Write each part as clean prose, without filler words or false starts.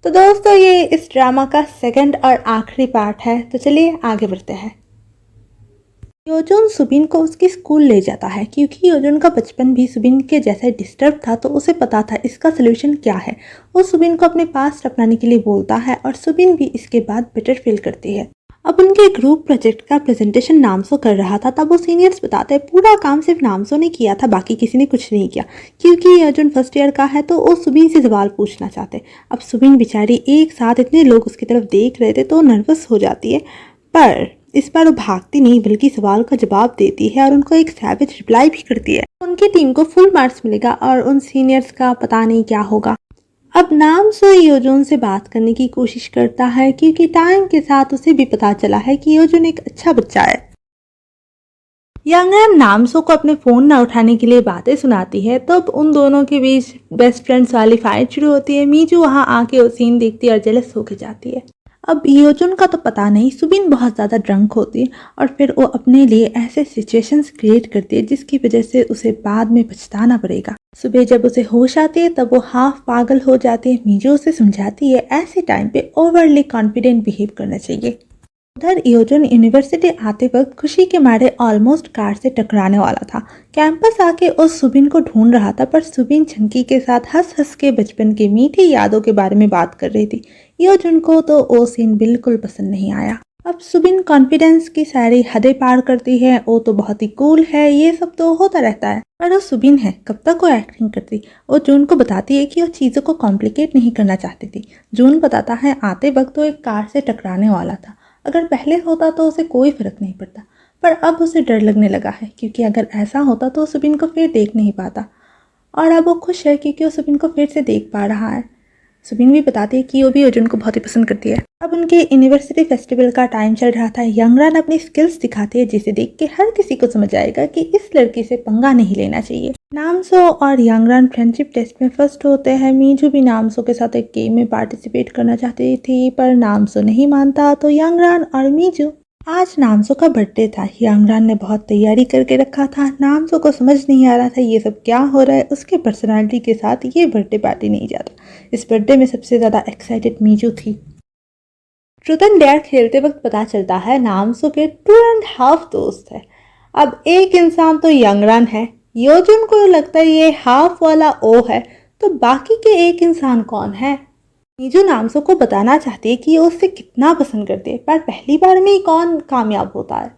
तो दोस्तों ये इस ड्रामा का सेकंड और आखिरी पार्ट है, तो चलिए आगे बढ़ते हैं। योजुन सुबिन को उसकी स्कूल ले जाता है क्योंकि योजुन का बचपन भी सुबिन के जैसा डिस्टर्ब था, तो उसे पता था इसका सोल्यूशन क्या है। वो सुबिन को अपने पास अपनाने के लिए बोलता है और सुबिन भी इसके बाद बेटर फील करती है। अब उनके ग्रुप प्रोजेक्ट का प्रेजेंटेशन नामसो कर रहा था, तब वो सीनियर्स बताते हैं पूरा काम सिर्फ नामसो ने किया था, बाकी किसी ने कुछ नहीं किया। क्योंकि योजुन फर्स्ट ईयर का है तो वो सुबिन से सवाल पूछना चाहते। अब सुबिन बेचारी एक साथ इतने लोग उसकी तरफ देख रहे थे तो नर्वस हो जाती है, पर इस बार वो भागती नहीं बल्कि सवाल का जवाब देती है और उनको एक सैवेज रिप्लाई भी करती है। उनकी टीम को फुल मार्क्स मिलेगा और उन सीनियर्स का पता नहीं क्या होगा। अब नामसो योजुन से बात करने की कोशिश करता है क्योंकि टाइम के साथ उसे भी पता चला है कि योजुन एक अच्छा बच्चा है। यांगरन नामसो को अपने फ़ोन न उठाने के लिए बातें सुनाती है, तब उन दोनों के बीच बेस्ट फ्रेंड्स वाली फाइट शुरू होती है। मीजू वहाँ आके वो सीन देखती है और जेलस होकर जाती है। अब योजुन का तो पता नहीं, सुबिन बहुत ज़्यादा ड्रंक होती है और फिर वो अपने लिए ऐसे सिचुएशंस क्रिएट करती है जिसकी वजह से उसे बाद में पछताना पड़ेगा। सुबह जब उसे होश आती है तब वो हाफ पागल हो जाती है। मीजू उसे समझाती है ऐसे टाइम पे ओवरली कॉन्फिडेंट बिहेव करना चाहिए। उधर योजुन यूनिवर्सिटी आते वक्त खुशी के मारे ऑलमोस्ट कार से टकराने वाला था। कैंपस आके उस सुबिन को ढूंढ रहा था, पर सुबिन चंकी के साथ हंस हंस के बचपन की मीठी यादों के बारे में बात कर रही थी। योजुन को तो वो सीन बिल्कुल पसंद नहीं आया। अब सुबिन कॉन्फिडेंस की सारी हदें पार करती है, वो तो बहुत ही कूल है, ये सब तो होता रहता है, पर वो सुबिन है, कब तक वो एक्टिंग करती। वो जून को बताती है कि वो चीज़ों को कॉम्प्लिकेट नहीं करना चाहती थी। जून बताता है आते वक्त वो एक कार से टकराने वाला था, अगर पहले होता तो उसे कोई फर्क नहीं पड़ता, पर अब उसे डर लगने लगा है क्योंकि अगर ऐसा होता तो सुबिन को फिर देख नहीं पाता। और अब वो खुश है क्योंकि वो सुबिन को फिर से देख पा रहा है। सुबिन भी बताती है कि वो भी योजुन को बहुत ही पसंद करती है। अब उनके यूनिवर्सिटी फेस्टिवल का टाइम चल रहा था। यंगरान अपनी स्किल्स दिखाती है जिसे देख के हर किसी को समझ आएगा कि इस लड़की से पंगा नहीं लेना चाहिए। नामसो और यंगरान फ्रेंडशिप टेस्ट में फर्स्ट होते हैं। मीजू भी नामसो के साथ एक गेम में पार्टिसिपेट करना चाहती थी, पर नामसो नहीं मानता, तो यंगरान और मीजू। आज नामसो का बर्थडे था। यंगरान ने बहुत तैयारी करके रखा था। नामसो को समझ नहीं आ रहा था ये सब क्या हो रहा है। उसके पर्सनालिटी के साथ ये बर्थडे पार्टी नहीं जाता। इस बर्थडे में सबसे ज़्यादा एक्साइटेड मीजू थी। ट्रूथ एंड डेयर खेलते वक्त पता चलता है नामसो के 2.5 दोस्त है। अब एक इंसान तो यंगरान है, योजुन को लगता है ये हाफ वाला ओ है, तो बाकी के एक इंसान कौन है। मीजू नामसो को बताना चाहती है कि वो उससे कितना पसंद करती है, पर पहली बार में ही कौन कामयाब होता है।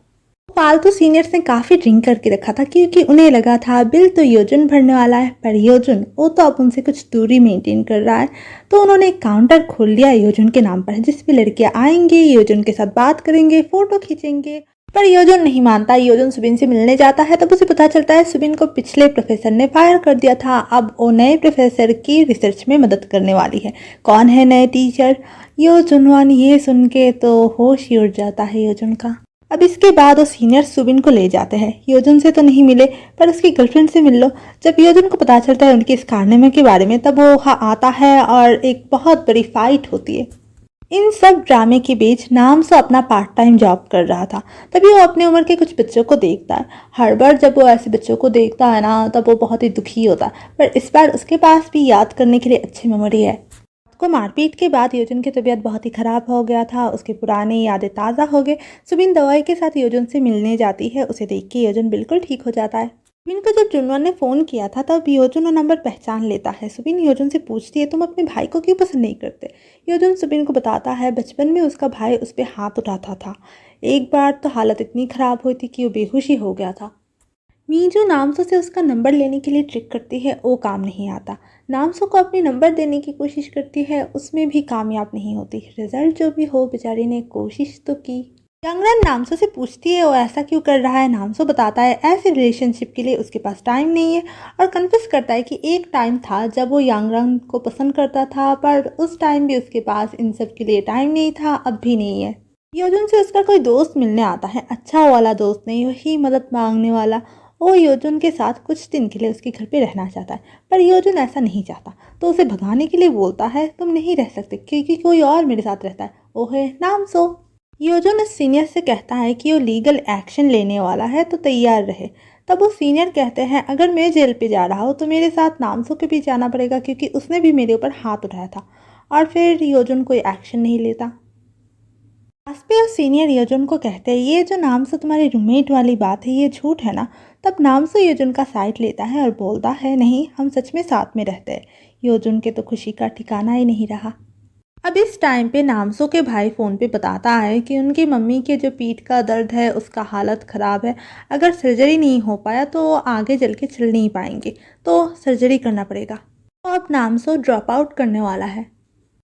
फालतू सीनियर्स ने काफ़ी ड्रिंक करके रखा था क्योंकि उन्हें लगा था बिल तो योजुन भरने वाला है, पर योजुन वो तो अब उनसे कुछ दूरी मेंटेन कर रहा है, तो उन्होंने एक काउंटर खोल लिया योजुन के नाम पर, जिस पे लड़कियां आएंगे, योजुन के साथ बात करेंगे, फोटो खींचेंगे। पर योजुन नहीं मानता। योजुन सुबिन से मिलने जाता है, तब उसे पता चलता है सुबिन को पिछले प्रोफेसर ने फायर कर दिया था। अब वो नए प्रोफेसर की रिसर्च में मदद करने वाली है। कौन है नए टीचर? योजुन। ये सुन के तो होश ही उड़ जाता है योजुन का। अब इसके बाद वो सीनियर सुबिन को ले जाते हैं। योजुन से तो नहीं मिले, पर उसकी गर्लफ्रेंड से मिल लो। जब योजुन को पता चलता है उनके इस कारनामे के बारे में, तब वो वहाँ आता है और एक बहुत बड़ी फाइट होती है। इन सब ड्रामे के बीच नामसो अपना पार्ट टाइम जॉब कर रहा था। तभी वो अपने उम्र के कुछ बच्चों को देखता है। हर बार जब वो ऐसे बच्चों को देखता है ना, तब वो बहुत ही दुखी होता है, पर इस बार उसके पास भी याद करने के लिए अच्छी मेमोरी है। को मारपीट के बाद योजुन की तबीयत बहुत ही खराब हो गया था। उसकी पुरानी यादें ताज़ा हो गए। सुबिन दवाई के साथ योजुन से मिलने जाती है। उसे देख के योजुन बिल्कुल ठीक हो जाता है। सुबिन को जब जुनवन ने फ़ोन किया था तब योजुन वो नंबर पहचान लेता है। सुबिन योजुन से पूछती है तुम अपने भाई को क्यों पसंद नहीं करते। योजुन सुबिन को बताता है बचपन में उसका भाई उस पर हाथ उठाता था। एक बार तो हालत इतनी ख़राब हुई थी कि वो बेहोश ही हो गया था। मीजू नामसो से उसका नंबर लेने के लिए ट्रिक करती है, वो काम नहीं आता। नामसो को अपनी नंबर देने की कोशिश करती है, उसमें भी कामयाब नहीं होती। रिजल्ट जो भी हो, बेचारी ने कोशिश तो की। यंगरन नामसो से पूछती है वो ऐसा क्यों कर रहा है। नामसो बताता है ऐसे रिलेशनशिप के लिए उसके पास टाइम नहीं है, और कन्फेस करता है कि एक टाइम था जब वो यंगरन को पसंद करता था, पर उस टाइम भी उसके पास इन सब के लिए टाइम नहीं था, अब भी नहीं है। योजुन से उसका कोई दोस्त मिलने आता है, अच्छा वाला दोस्त नहीं, वही मदद मांगने वाला। वो योजुन के साथ कुछ दिन के लिए उसके घर पे रहना चाहता है, पर योजुन ऐसा नहीं चाहता, तो उसे भगाने के लिए बोलता है तुम नहीं रह सकते क्योंकि कोई और मेरे साथ रहता है, वो है नामसो। योजुन उस सीनियर से कहता है कि वो लीगल एक्शन लेने वाला है, तो तैयार रहे। तब वो सीनियर कहते हैं अगर मैं जेल पे जा रहा हूँ तो मेरे साथ नामसो के भी जाना पड़ेगा क्योंकि उसने भी मेरे ऊपर हाथ उठाया था। और फिर योजुन कोई एक्शन नहीं लेता। आसपे और सीनियर योजुन को कहते हैं ये जो नामसो तुम्हारे रूममेट वाली बात है ये झूठ है ना। तब नामसो योजुन का साइड लेता है और बोलता है नहीं, हम सच में साथ में रहते हैं। योजुन के तो खुशी का ठिकाना ही नहीं रहा। अब इस टाइम पे नामसो के भाई फ़ोन पे बताता है कि उनकी मम्मी के जो पीठ का दर्द है उसका हालत ख़राब है, अगर सर्जरी नहीं हो पाया तो वो आगे चल के चल नहीं पाएंगे, तो सर्जरी करना पड़ेगा। तो अब नामसो ड्रॉप आउट करने वाला है।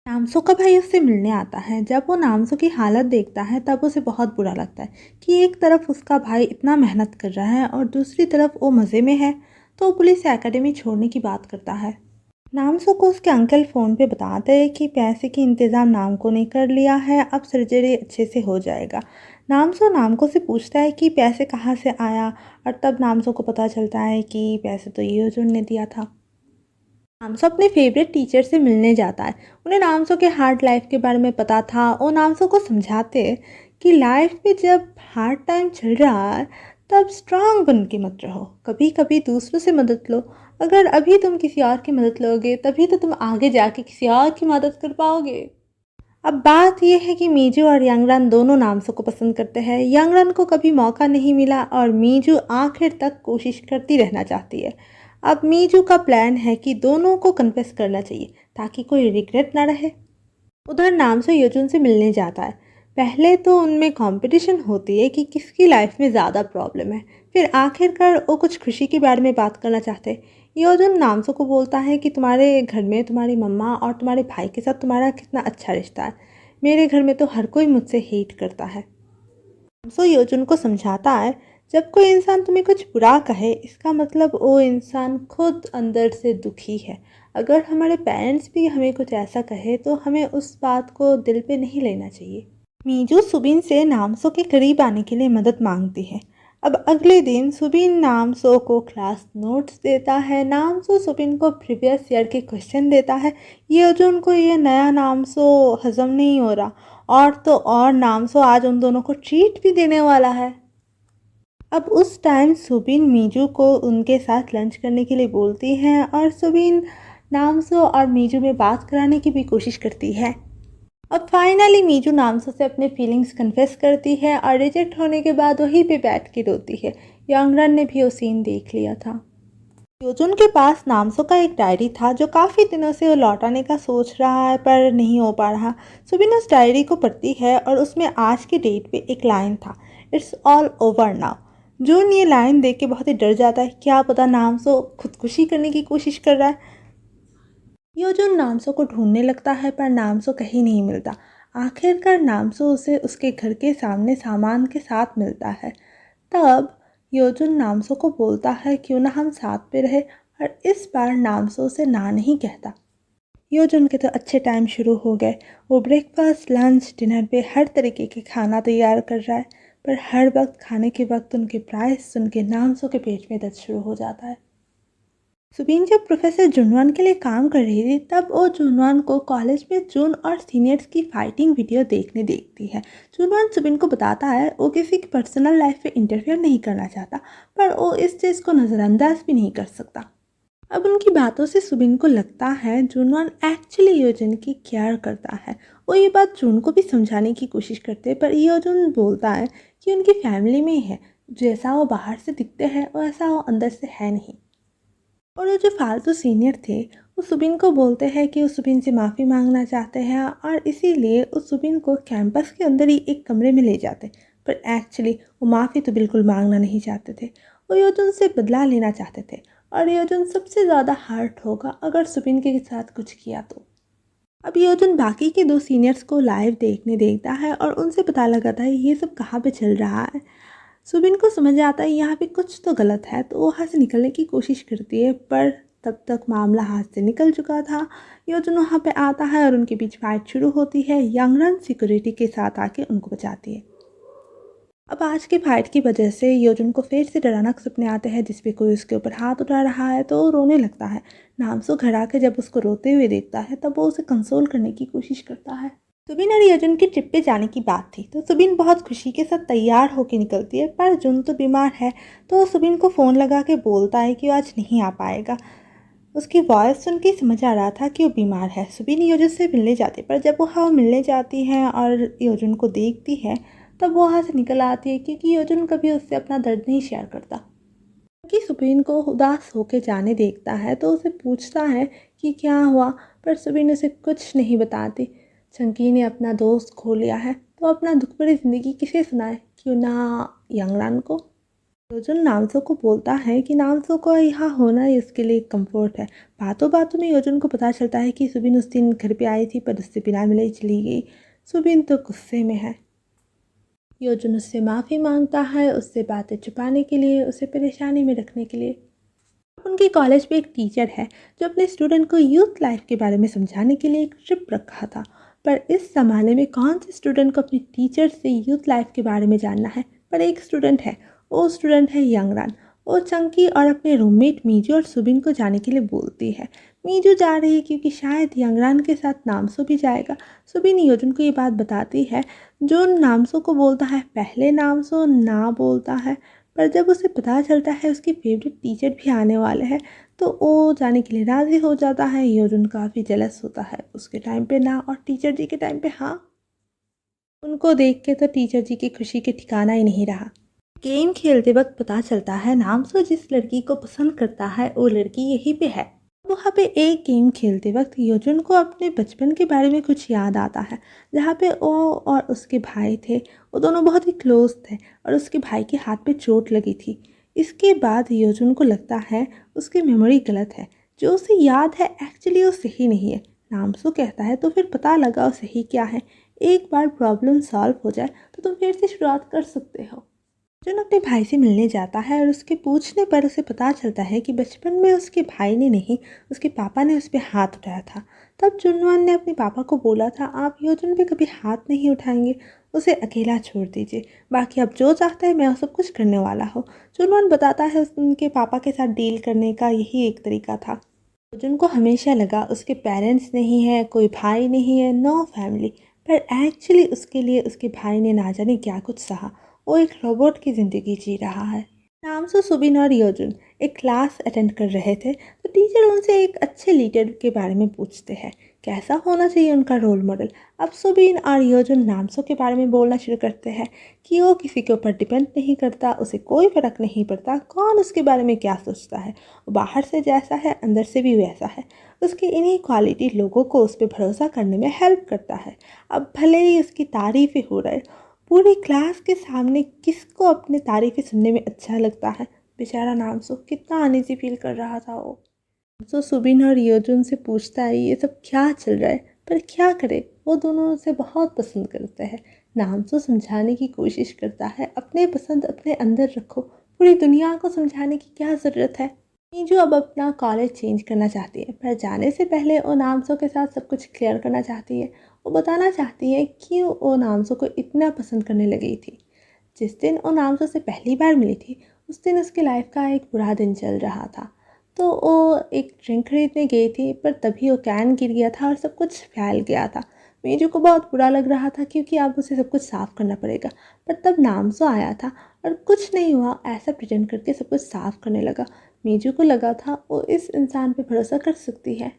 नामसो का भाई उससे मिलने आता है। जब वो नामसो की हालत देखता है तब उसे बहुत बुरा लगता है कि एक तरफ उसका भाई इतना मेहनत कर रहा है और दूसरी तरफ वो मज़े में है, तो पुलिस एकेडमी छोड़ने की बात करता है। नामसो को उसके अंकल फ़ोन पे बताते हैं कि पैसे की इंतज़ाम नामको ने कर लिया है, अब सर्जरी अच्छे से हो जाएगा। नामसो नामको से पूछता है कि पैसे कहाँ से आया, और तब नामसो को पता चलता है कि पैसे तो योजुन ने दिया था। नामसो अपने फेवरेट टीचर से मिलने जाता है। उन्हें नामसो के हार्ड लाइफ के बारे में पता था। वो नामसो को समझाते कि लाइफ में जब हार्ड टाइम चल रहा है तब स्ट्रांग बन के मत रहो, कभी कभी दूसरों से मदद लो। अगर अभी तुम किसी और की मदद लोगे तभी तो तुम आगे जाके किसी और की मदद कर पाओगे। अब बात यह है कि मीजू और यांगरन दोनों नामसो को पसंद करते हैं। यांगरन को कभी मौका नहीं मिला और मीजू आखिर तक कोशिश करती रहना चाहती है। अब मीजू का प्लान है कि दोनों को कन्फेस करना चाहिए ताकि कोई रिग्रेट ना रहे। उधर नामसो योजुन से मिलने जाता है। पहले तो उनमें कंपटीशन होती है कि किसकी लाइफ में ज़्यादा प्रॉब्लम है, फिर आखिरकार वो कुछ खुशी के बारे में बात करना चाहते हैं। योजुन नामसो को बोलता है कि तुम्हारे घर में तुम्हारी मम्मा और तुम्हारे भाई के साथ तुम्हारा कितना अच्छा रिश्ता है, मेरे घर में तो हर कोई मुझसे हेट करता है। नामसो योजुन को समझाता है जब कोई इंसान तुम्हें कुछ बुरा कहे इसका मतलब वो इंसान खुद अंदर से दुखी है। अगर हमारे पेरेंट्स भी हमें कुछ ऐसा कहे तो हमें उस बात को दिल पे नहीं लेना चाहिए। मीजू सुबिन से नामसो के करीब आने के लिए मदद मांगती है। अब अगले दिन सुबिन नामसो को क्लास नोट्स देता है। नामसो सुबिन को प्रीवियस ईयर के क्वेश्चन देता है। ये जो उनको ये नया नामसो हजम नहीं हो रहा, और तो और नामसो आज उन दोनों को ट्रीट भी देने वाला है। अब उस टाइम सुबिन मीजू को उनके साथ लंच करने के लिए बोलती है और सुबिन नामसो और मीजू में बात कराने की भी कोशिश करती है। अब फाइनली मीजू नामसो से अपने फीलिंग्स कन्फेस करती है और रिजेक्ट होने के बाद वहीं पे बैठ के रोती है। यांगरन ने भी वो सीन देख लिया था। योजुन के पास नामसो का एक डायरी था जो काफ़ी दिनों से वो लौटाने का सोच रहा है पर नहीं हो पा रहा। सुबिन उस डायरी को पढ़ती है और उसमें आज की डेट पे एक लाइन था, इट्स ऑल ओवर नाउ। जून ये लाइन देख के बहुत ही डर जाता है, क्या पता नामसो खुदकुशी करने की कोशिश कर रहा है। योजुन नामसो को ढूंढने लगता है पर नामसो कहीं नहीं मिलता। आखिरकार नामसो उसे उसके घर के सामने सामान के साथ मिलता है। तब योजुन नामसो को बोलता है क्यों ना हम साथ पे रहे, और इस बार नामसो से ना नहीं कहता। योजुन के तो अच्छे टाइम शुरू हो गए। वो ब्रेकफास्ट लंच डिनर पे हर तरीके के खाना तैयार कर रहा है, पर हर वक्त खाने के वक्त उनके प्राइस सुन के नामसो के पेट में दर्द शुरू हो जाता है। सुबिन जब प्रोफेसर जुनवान के लिए काम कर रही थी तब वो जुनवान को कॉलेज में जून और सीनियर्स की फाइटिंग वीडियो देखने देखती है। जुनवान सुबिन को बताता है वो किसी की पर्सनल लाइफ में इंटरफेयर नहीं करना चाहता, पर वो इस चीज़ को नज़रअंदाज भी नहीं कर सकता। अब उनकी बातों से सुबिन को लगता है जुनवान एक्चुअली योजुन की केयर करता है। वो ये बात जून को भी समझाने की कोशिश करते हैं पर योजुन बोलता है कि उनकी फैमिली में ही है, जैसा वो बाहर से दिखते हैं वैसा वो अंदर से है नहीं। और वो जो फालतू सीनियर थे वो सुबिन को बोलते हैं कि वो सुबिन से माफ़ी मांगना चाहते हैं और इसीलिए उस सुबिन को कैंपस के अंदर ही एक कमरे में ले जाते, पर एक्चुअली वो माफ़ी तो बिल्कुल मांगना नहीं चाहते थे। वो योजुन से बदला लेना चाहते थे और योजुन सबसे ज़्यादा हर्ट होगा अगर सुबिन के साथ कुछ किया तो। अब योजुन बाकी के दो सीनियर्स को लाइव देखने देखता है और उनसे पता लगाता है ये सब कहाँ पे चल रहा है। सुबिन को समझ आता है यहाँ पे कुछ तो गलत है, तो वो वहाँ से निकलने की कोशिश करती है, पर तब तक मामला हाथ से निकल चुका था। योजुन वहाँ पे आता है और उनके बीच फाइट शुरू होती है। यांगरन सिक्योरिटी के साथ आके उनको बचाती है। अब आज की फाइट की वजह से योजुन को फिर से डरावना सपने आते हैं जिसपे कोई उसके ऊपर हाथ उठा रहा है, तो वो रोने लगता है। नामसो घर आके जब उसको रोते हुए देखता है तब वो उसे कंसोल करने की कोशिश करता है। सुबिन और योजुन की ट्रिप पे जाने की बात थी तो सुबिन बहुत खुशी के साथ तैयार होकर निकलती है, पर जुन तो बीमार है तो सुबिन को फ़ोन लगा के बोलता है कि वो आज नहीं आ पाएगा। उसकी वॉइस सुन के समझ आ रहा था कि वो बीमार है। सुबीन योजुन से मिलने जाती है, पर जब वो वहाँ मिलने जाती है और योजुन को देखती है तब वो वहाँ से निकल आती है, क्योंकि योजुन कभी उससे अपना दर्द नहीं शेयर करता। कि सुबीन को उदास होकर जाने देखता है तो उसे पूछता है कि क्या हुआ, पर सुबीन उसे कुछ नहीं बताती। चंकी ने अपना दोस्त खो लिया है तो अपना दुख भरी ज़िंदगी किसे सुनाए, क्यों ना यांगरान को। योजुन नामसो को बोलता है कि नामसो को यहाँ होना ही उसके लिए कंफर्ट है। बातों बातों में योजुन को पता चलता है कि सुबीन उस दिन घर पे आई थी पर उससे बिना मिले ही चली गई। सुबीन तो गुस्से में है। योजुन उससे माफ़ी मांगता है, उससे बातें छुपाने के लिए, उसे परेशानी में रखने के लिए। उनके कॉलेज में एक टीचर है जो अपने स्टूडेंट को यूथ लाइफ के बारे में समझाने के लिए एक ट्रिप रखा था, पर इस ज़माने में कौन से स्टूडेंट को अपने टीचर से यूथ लाइफ के बारे में जानना है। पर एक स्टूडेंट है, वो स्टूडेंट है यांगरान। वो चंकी और अपने रूममेट मीजू और सुबिन को जाने के लिए बोलती है। मीजू जा रही है क्योंकि शायद यांगरान के साथ नामसो भी जाएगा। सुबिन योजुन को ये बात बताती है। जो नामसो को बोलता है, पहले नामसो ना बोलता है, पर जब उसे पता चलता है उसकी फेवरेट टीचर भी आने वाले हैं तो वो जाने के लिए राज़ी हो जाता है। योजुन काफ़ी जेलस होता है, उसके टाइम पे ना और टीचर जी के टाइम पे हाँ। उनको देख के तो टीचर जी की खुशी के ठिकाना ही नहीं रहा। गेम खेलते वक्त पता चलता है नामसो जिस लड़की को पसंद करता है वो लड़की यहीं पे है। वहाँ पे एक गेम खेलते वक्त योजुन को अपने बचपन के बारे में कुछ याद आता है, जहाँ पे वो और उसके भाई थे। वो दोनों बहुत ही क्लोज थे और उसके भाई के हाथ पे चोट लगी थी। इसके बाद योजुन को लगता है उसकी मेमोरी गलत है, जो उसे याद है एक्चुअली वो सही नहीं है। नामसो कहता है तो फिर पता लगाओ सही क्या है। एक बार प्रॉब्लम सॉल्व हो जाए तो तुम फिर से शुरुआत कर सकते हो। अर्जुन अपने भाई से मिलने जाता है और उसके पूछने पर उसे पता चलता है कि बचपन में उसके भाई ने नहीं, उसके पापा ने उस पर हाथ उठाया था। तब जुनवान ने अपने पापा को बोला था, आप योजुन पे कभी हाथ नहीं उठाएंगे, उसे अकेला छोड़ दीजिए, बाकी अब जो चाहता है मैं वो सब कुछ करने वाला हूँ। जुनवान बताता है उनके पापा के साथ डील करने का यही एक तरीका था। अर्जुन को हमेशा लगा उसके पेरेंट्स नहीं है, कोई भाई नहीं है, नो फैमिली, पर एक्चुअली उसके लिए उसके भाई ने ना जाने क्या कुछ सहा। वो एक रोबोट की ज़िंदगी जी रहा है। नामसो, सुबिन और योजुन एक क्लास अटेंड कर रहे थे तो टीचर उनसे एक अच्छे लीडर के बारे में पूछते हैं, कैसा होना चाहिए उनका रोल मॉडल। अब सुबिन और योजुन नामसो के बारे में बोलना शुरू करते हैं कि वो किसी के ऊपर डिपेंड नहीं करता, उसे कोई फ़र्क नहीं पड़ता कौन उसके बारे में क्या सोचता है। वो बाहर से जैसा है अंदर से भी वैसा है। उसकी इन्हीं क्वालिटी लोगों को उस पर भरोसा करने में हेल्प करता है। अब भले ही उसकी तारीफ़ें हो रहे, पूरी क्लास के सामने किसको अपने तारीफ़ें सुनने में अच्छा लगता है। बेचारा नामसो कितना अनईजी फील कर रहा था वो। नामसो सुबिन और योजुन से पूछता है ये सब क्या चल रहा है, पर क्या करे, वो दोनों उसे बहुत पसंद करते हैं। नामसो समझाने की कोशिश करता है, अपने पसंद अपने अंदर रखो, पूरी दुनिया को समझाने की क्या ज़रूरत है। मीजू अब अपना कॉलेज चेंज करना चाहती है, पर जाने से पहले वो नामसो के साथ सब कुछ क्लियर करना चाहती है। वो बताना चाहती है क्यों वो नामसो को इतना पसंद करने लगी थी। जिस दिन वो नामसो से पहली बार मिली थी उस दिन उसकी लाइफ का एक बुरा दिन चल रहा था। तो वो एक ड्रिंक खरीदने गई थी, पर तभी वो कैन गिर गया था और सब कुछ फैल गया था। मीजू को बहुत बुरा लग रहा था क्योंकि अब उसे सब कुछ साफ़ करना पड़ेगा, पर तब नामसो आया था और कुछ नहीं हुआ ऐसा प्रिटेंड करके सब कुछ साफ़ करने लगा। मीजू को लगा था वो इस इंसान पे भरोसा कर सकती है।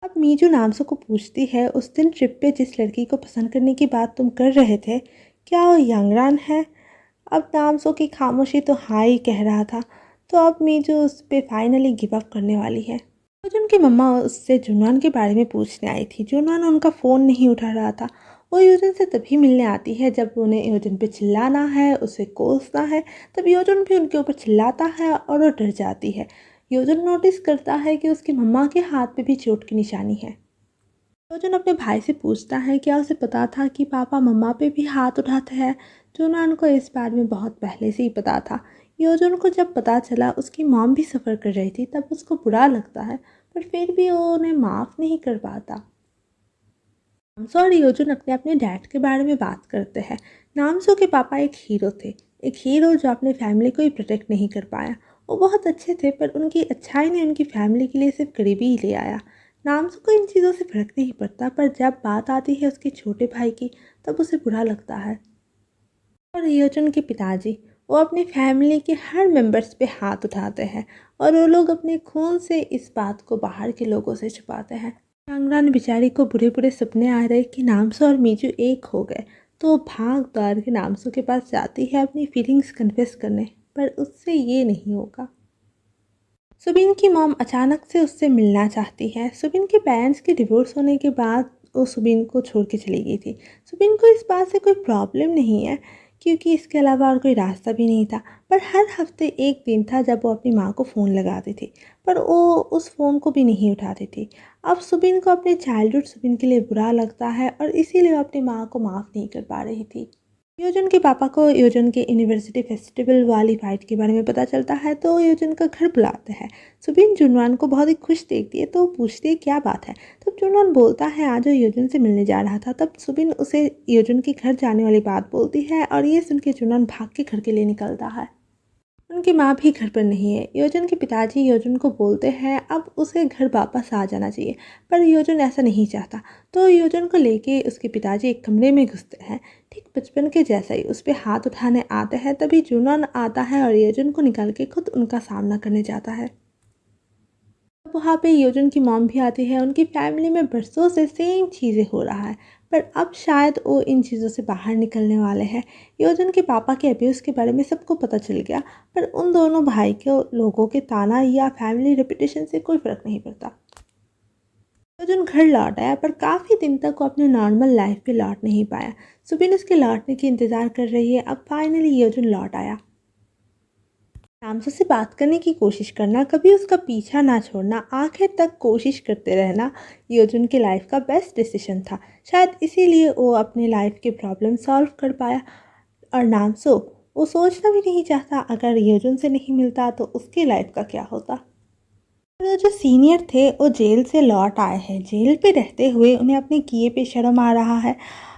अब मीजू नामसो को पूछती है, उस दिन ट्रिप पे जिस लड़की को पसंद करने की बात तुम कर रहे थे, क्या वो यांगरान है। अब नामसो की खामोशी तो हाँ ही कह रहा था, तो अब मीजू उस पर फाइनली गिव अप करने वाली है। तो उनकी मम्मा उससे जुनवान के बारे में पूछने आई थी। जुनवान उनका फ़ोन नहीं उठा रहा था। वो योजुन से तभी मिलने आती है जब उन्हें योजुन पे चिल्लाना है, उसे कोसना है, तब योजुन भी उनके ऊपर चिल्लाता है और वो डर जाती है। योजुन नोटिस करता है कि उसकी मम्मा के हाथ पे भी चोट की निशानी है। योजुन अपने भाई से पूछता है क्या उसे पता था कि पापा मम्मा पे भी हाथ उठाते हैं। जुनवान को इस बारे में बहुत पहले से ही पता था। योजुन को जब पता चला उसकी मॉम भी सफ़र कर रही थी तब उसको बुरा लगता है, पर फिर भी वो उन्हें माफ़ नहीं कर पाता। नामसो और योजुन अपने अपने डैड के बारे में बात करते हैं। नामसो के पापा एक हीरो थे, एक हीरो जो अपने फैमिली को ही प्रोटेक्ट नहीं कर पाया। वो बहुत अच्छे थे, पर उनकी अच्छाई ने उनकी फैमिली के लिए सिर्फ गरीबी ही ले आया। नामसो को इन चीज़ों से फ़र्क नहीं पड़ता, पर जब बात आती है उसके छोटे भाई की तब उसे बुरा लगता है। और योजुन के पिताजी, वो अपनी फैमिली के हर मेंबर्स पे हाथ उठाते हैं और वो लोग अपने खून से इस बात को बाहर के लोगों से छुपाते हैं। कांगरान बेचारी को बुरे बुरे सपने आ रहे कि नामसो और मीजू एक हो गए, तो वो भाग दौड़ के नामसो के पास जाती है अपनी फीलिंग्स कन्फेस करने, पर उससे ये नहीं होगा। सुबिन की मॉम अचानक से उससे मिलना चाहती है। सुबिन के पेरेंट्स के डिवोर्स होने के बाद वो सुबिन को छोड़ के चली गई थी। सुबिन को इस बात से कोई प्रॉब्लम नहीं है क्योंकि इसके अलावा और कोई रास्ता भी नहीं था, पर हर हफ्ते एक दिन था जब वो अपनी माँ को फ़ोन लगाती थी, पर वो उस फ़ोन को भी नहीं उठाती थी। अब सुबिन को अपने चाइल्डहुड सुबिन के लिए बुरा लगता है और इसीलिए वो अपनी माँ को माफ़ नहीं कर पा रही थी। योजन के पापा को योजन के यूनिवर्सिटी फेस्टिवल वाली फाइट के बारे में पता चलता है, तो वो योजन का घर बुलाते हैं। सुबिन जुनवान को बहुत ही खुश देखती है, तो वो पूछती है क्या बात है। तब जुनवान बोलता है आज वो योजन से मिलने जा रहा था। तब सुबिन उसे योजन के घर जाने वाली बात बोलती है और ये सुन के जुनवान भाग के घर के लिए निकलता है। उनकी माँ भी घर पर नहीं है। योजन के पिताजी योजन को बोलते हैं अब उसे घर वापस आ जाना चाहिए, पर योजन ऐसा नहीं चाहता, तो योजन को लेके उसके पिताजी एक कमरे में घुसते हैं। ठीक बचपन के जैसा ही उस पर हाथ उठाने आते हैं, तभी जुनवान आता है और योजन को निकाल के खुद उनका सामना करने जाता है। वहाँ पे योजन की मॉम भी आती है। उनकी फैमिली में बरसों से सेम चीज़ें हो रहा है, पर अब शायद वो इन चीज़ों से बाहर निकलने वाले हैं। योजन के पापा के अब्यूज़ के बारे में सबको पता चल गया, पर उन दोनों भाई को लोगों के ताना या फैमिली रेपुटेशन से कोई फ़र्क नहीं पड़ता। योजन घर लौट आया, पर काफ़ी दिन तक वो अपने नॉर्मल लाइफ पे लौट नहीं पाया। सुबिन उसके लौटने की इंतज़ार कर रही है। अब फाइनली योजन लौट आया। नामसो से बात करने की कोशिश करना, कभी उसका पीछा ना छोड़ना, आखिर तक कोशिश करते रहना योजन की लाइफ का बेस्ट डिसीजन था। शायद इसीलिए वो अपने लाइफ के प्रॉब्लम सॉल्व कर पाया। और नामसो वो सोचना भी नहीं चाहता अगर योजन से नहीं मिलता तो उसकी लाइफ का क्या होता। और जो सीनियर थे वो जेल से लौट आए हैं। जेल पे रहते हुए उन्हें अपने किए पे शर्म आ रहा है।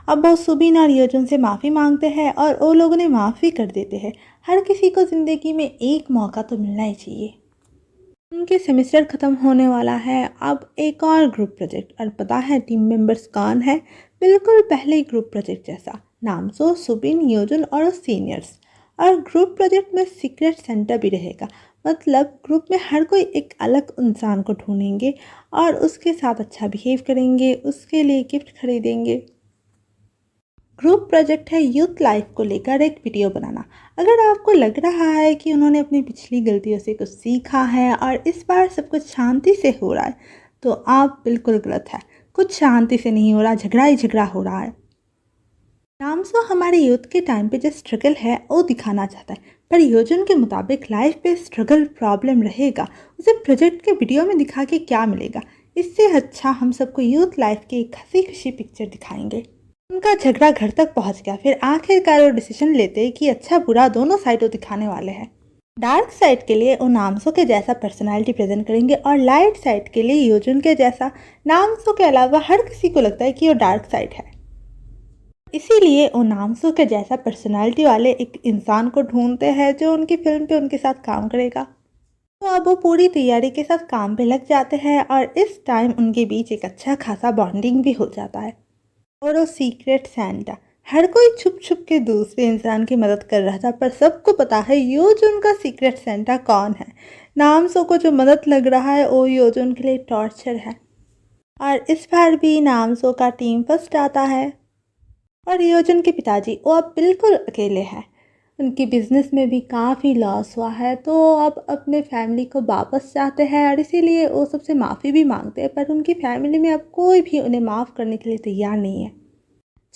अब वो सुबिन और योजन से माफ़ी मांगते हैं और वो लोग उन्हें माफ़ भी कर देते हैं। हर किसी को ज़िंदगी में एक मौका तो मिलना ही चाहिए। उनके सेमेस्टर ख़त्म होने वाला है। अब एक और ग्रुप प्रोजेक्ट, और पता है टीम मेंबर्स कौन है? बिल्कुल पहले ग्रुप प्रोजेक्ट जैसा, नामसो, सुबिन, योजन और सीनियर्स। और ग्रुप प्रोजेक्ट में सीक्रेट सेंटा भी रहेगा, मतलब ग्रुप में हर कोई एक अलग इंसान को ढूंढेंगे और उसके साथ अच्छा बिहेव करेंगे, उसके लिए गिफ्ट खरीदेंगे। ग्रुप प्रोजेक्ट है यूथ लाइफ को लेकर एक वीडियो बनाना। अगर आपको लग रहा है कि उन्होंने अपनी पिछली गलतियों से कुछ सीखा है और इस बार सब कुछ शांति से हो रहा है, तो आप बिल्कुल गलत है। कुछ शांति से नहीं हो रहा, झगड़ा ही झगड़ा हो रहा है। नामसो हमारे यूथ के टाइम पे जो स्ट्रगल है वो दिखाना चाहता है, पर योजन के मुताबिक लाइफ पे स्ट्रगल प्रॉब्लम रहेगा, उसे प्रोजेक्ट के वीडियो में दिखा के क्या मिलेगा। इससे अच्छा हम सबको यूथ लाइफ की एक हंसी खुशी पिक्चर दिखाएंगे। उनका झगड़ा घर तक पहुंच गया। फिर आखिरकार वो डिसीजन लेते कि अच्छा बुरा दोनों साइडों दिखाने वाले हैं। डार्क साइड के लिए वो नामसो के जैसा पर्सनालिटी प्रेजेंट करेंगे और लाइट साइड के लिए योजन के जैसा। नामसो के अलावा हर किसी को लगता है कि वो डार्क साइड है, इसीलिए वो नामसो के जैसा पर्सनालिटी वाले एक इंसान को ढूंढते हैं जो उनकी फिल्म पे उनके साथ काम करेगा। तो अब वो पूरी तैयारी के साथ काम पे लग जाते हैं और इस टाइम उनके बीच एक अच्छा खासा बॉन्डिंग भी हो जाता है। और वो सीक्रेट सेंटा, हर कोई छुप छुप के दूसरे इंसान की मदद कर रहा था, पर सबको पता है योजन का सीक्रेट सेंटा कौन है। नामसो को जो मदद लग रहा है वो योजन के लिए टॉर्चर है। और इस बार भी नामसो का टीम फर्स्ट आता है। और योजन के पिताजी वो अब बिल्कुल अकेले हैं। उनकी बिज़नेस में भी काफ़ी लॉस हुआ है, तो अब अपने फैमिली को वापस चाहते हैं और इसीलिए वो सबसे माफ़ी भी मांगते हैं, पर उनकी फैमिली में अब कोई भी उन्हें माफ़ करने के लिए तैयार नहीं है।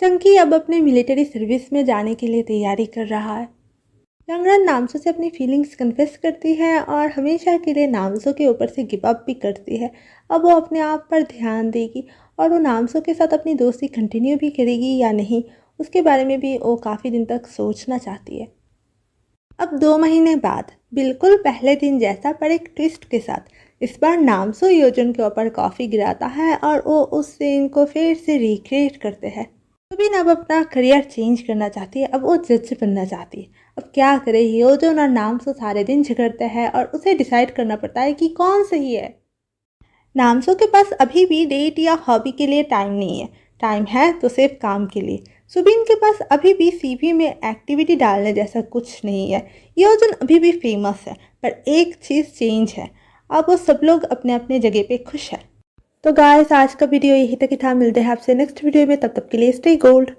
चंकी अब अपने मिलिट्री सर्विस में जाने के लिए तैयारी कर रहा है। रंगरन नामसो से अपनी फीलिंग्स कन्फेस करती है और हमेशा के लिए नामसो के ऊपर से गिव अप भी करती है। अब वो अपने आप पर ध्यान देगी और वो नामसो के साथ अपनी दोस्ती कंटिन्यू भी करेगी या नहीं, उसके बारे में भी वो काफ़ी दिन तक सोचना चाहती है। अब 2 महीने बाद बिल्कुल पहले दिन जैसा, पर एक ट्विस्ट के साथ, इस बार नामसो योजन के ऊपर कॉफ़ी गिराता है और वो उस सीन को फिर से रिक्रिएट करते हैं। सुबिन अब अपना करियर चेंज करना चाहती है। अब वो जज बनना चाहती है। अब क्या करे, योजन और नामसो सारे दिन झगड़ते हैं और उसे डिसाइड करना पड़ता है कि कौन सही है। नामसो के पास अभी भी डेट या हॉबी के लिए टाइम नहीं है, टाइम है तो सिर्फ काम के लिए। सुबीन के पास अभी भी सीवी में एक्टिविटी डालने जैसा कुछ नहीं है। योजन अभी भी फेमस है, पर एक चीज़ चेंज है, अब वो सब लोग अपने अपने जगह पे खुश है। तो गाइस, आज का वीडियो यही तक ही था। मिलते हैं आपसे नेक्स्ट वीडियो में, तब तक के लिए स्टे गोल्ड।